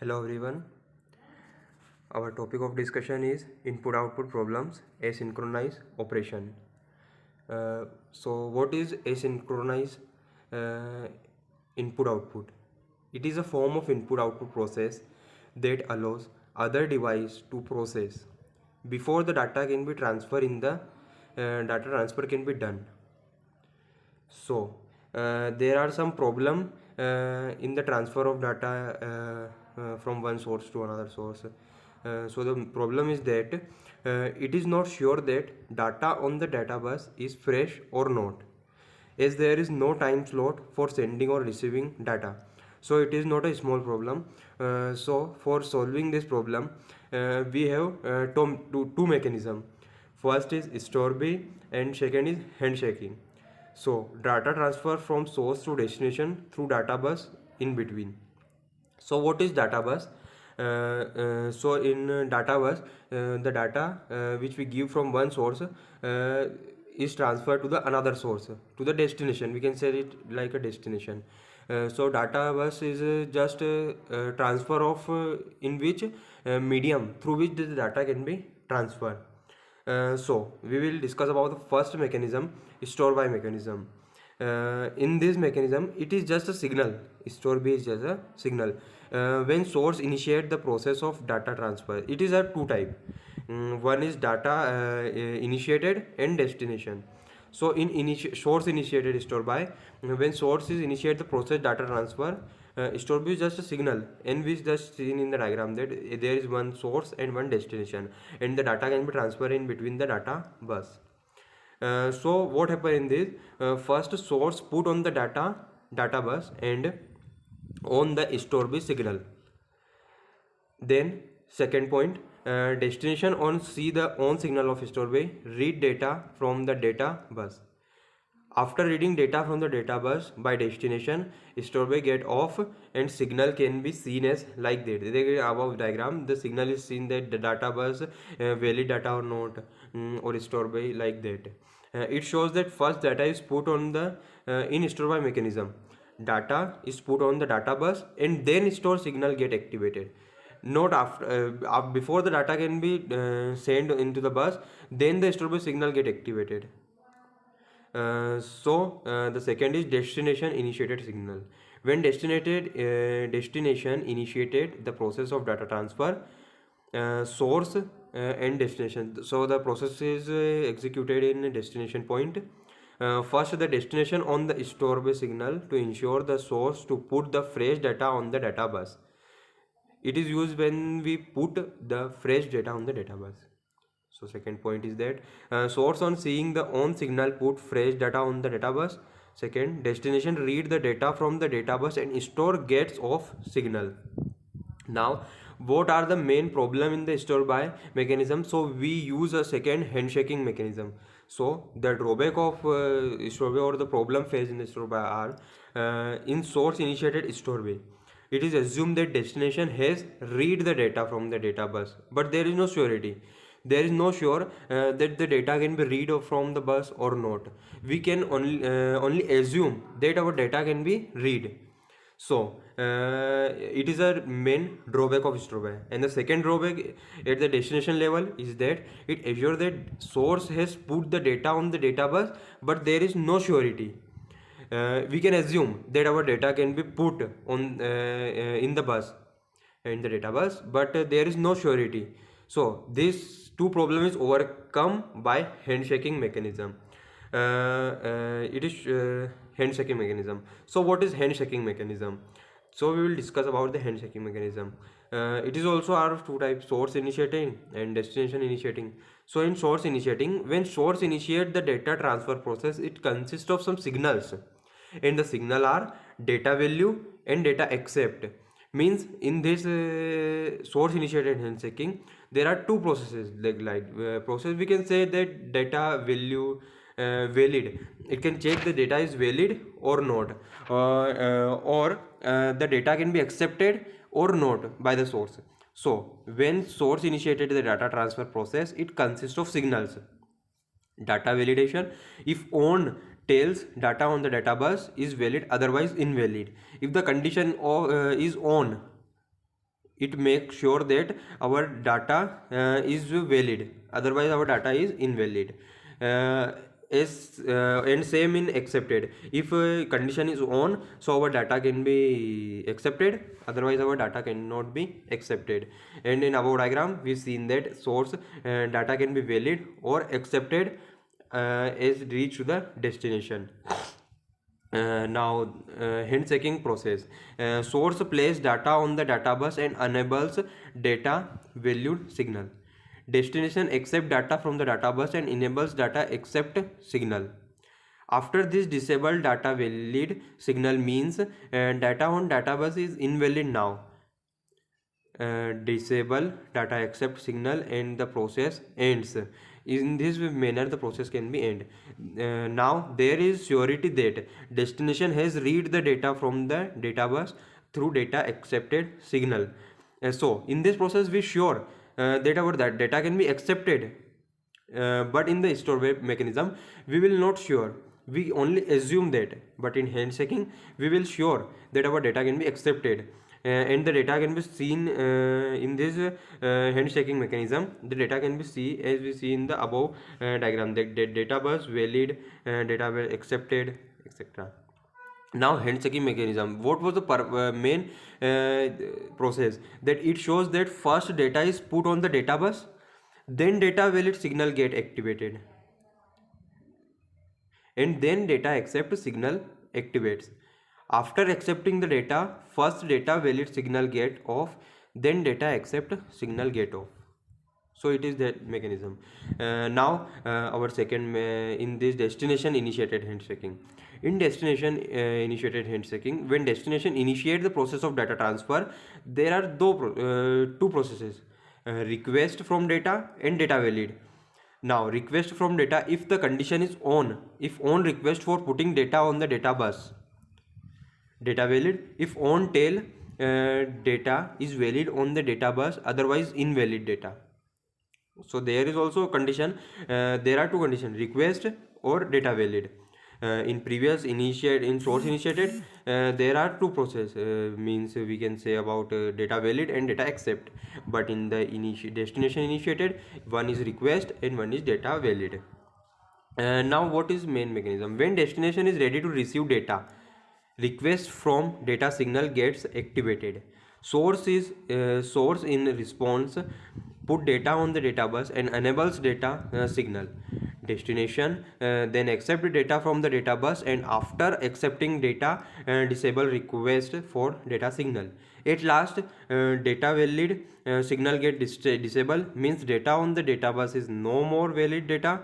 Hello everyone. Our topic of discussion is input-output problems, asynchronous operation. So what is asynchronous uh, input-output? It is a form of input-output process that allows other device to process before the data can be transferred in the data transfer can be done. So there are some problem in the transfer of data from one source to another source. So the problem is that it is not sure that data on the data bus is fresh or not, as there is no time slot for sending or receiving data. So it is not a small problem. So for solving this problem, we have two mechanisms. First is Storby and second is handshaking. So data transfer from source to destination through data bus in between. So what is data bus? So in data bus, the data which we give from one source is transferred to the another source, to the destination. We can say it like a destination. So data bus is just transfer of in which medium through which the data can be transferred. So we will discuss about the first mechanism, store by mechanism. In this mechanism, it is just a signal. Store by is just a signal. When source initiate the process of data transfer, it is a two type. One is data initiated and destination. So in source initiated store by, when source is initiate the process data transfer, store by is just a signal, and which just seen in the diagram that there is one source and one destination, and the data can be transferred in between the data bus. So what happened in this? First source put on the data bus and on the store by signal. Then second point, destination on see the on signal of store by read data from the data bus. After reading data from the data bus by destination, store by get off and signal can be seen as like that. The above diagram, the signal is seen that the data bus valid data or not, or store by like that. It shows that first data is put on the in store by mechanism. Data is put on the data bus and then store signal get activated. Not after before the data can be sent into the bus, then the store by signal get activated. The second is destination initiated signal. When destination initiated the process of data transfer, source and destination. So the process is executed in destination point. First, the destination on the store by signal to ensure the source to put the fresh data on the data bus. It is used when we put the fresh data on the data bus. So second point is that source on seeing the on signal put fresh data on the data bus. Second, destination read the data from the data bus and store gets off signal. Now what are the main problem in the store by mechanism? So we use a second handshaking mechanism. So the drawback of store by or the problem faced in the store by are in source initiated store by, it is assumed that destination has read the data from the data bus, but there is no surety. There is no sure that the data can be read from the bus or not. We can only assume that our data can be read. So it is a main drawback of store by. And the second drawback at the destination level is that it assures that source has put the data on the data bus, but there is no surety. We can assume that our data can be put on in the bus, in the data bus, but there is no surety. So this two problem is overcome by handshaking mechanism. It is handshaking mechanism. So what is handshaking mechanism? So we will discuss about the handshaking mechanism. It is also are of two types: source initiating and destination initiating. So in source initiating, when source initiate the data transfer process, it consists of some signals, and the signal are data value and data accept. Means in this source initiated handshaking, there are two processes. Process, we can say that data value valid, it can check the data is valid or not, or the data can be accepted or not by the source. So when source initiated the data transfer process, it consists of signals. Data validation, if on tells data on the data bus is valid, otherwise invalid. If the condition of, is on, it makes sure that our data is valid, otherwise our data is invalid. And same in accepted. If a condition is on, so our data can be accepted, otherwise our data cannot be accepted. And in above diagram we've seen that source data can be valid or accepted as reach to the destination. Now hint checking process. Source places data on the data bus and enables data valued signal. Destination accept data from the data bus and enables data accept signal. After this, disable data valid signal means data on data bus is invalid now. Disable data accept signal and the process ends. In this manner the process can be end. Now there is surety that destination has read the data from the data bus through data accepted signal. So in this process we sure that our data can be accepted, but in the store web mechanism we will not sure, we only assume that. But in handshaking we will sure that our data can be accepted, and the data can be seen in this handshaking mechanism. The data can be seen as we see in the above diagram, that data bus valid, data were accepted, etc. Now handshaking mechanism, what was the main process? That it shows that first data is put on the data bus, then data valid signal get activated, and then data accept signal activates. After accepting the data, first data valid signal get off, then data accept signal get off. So it is that mechanism. Now our second in this destination initiated handshaking. In destination initiated handshaking, when destination initiate the process of data transfer, there are two processes, request from data and data valid. Now request from data, if the condition is on, if on request for putting data on the data bus, data valid. If on tail data is valid on the data bus, otherwise invalid data. So there is also a condition, there are two conditions, request or data valid. In previous in source initiated there are two process, means we can say about data valid and data accept. But in the destination initiated, one is request and one is data valid. Now what is main mechanism? When destination is ready to receive data, request from data signal gets activated. Source in response put data on the data bus and enables data signal. Destination then accept data from the data bus, and after accepting data disable request for data signal. At last data valid signal get disabled, means data on the data bus is no more valid data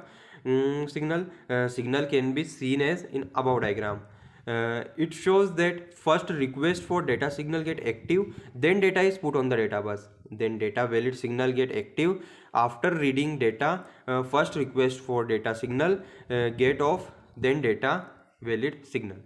signal. Signal can be seen as in above diagram. It shows that first request for data signal get active, then data is put on the data bus, then data valid signal get active. After reading data, first request for data signal get off, then data valid signal.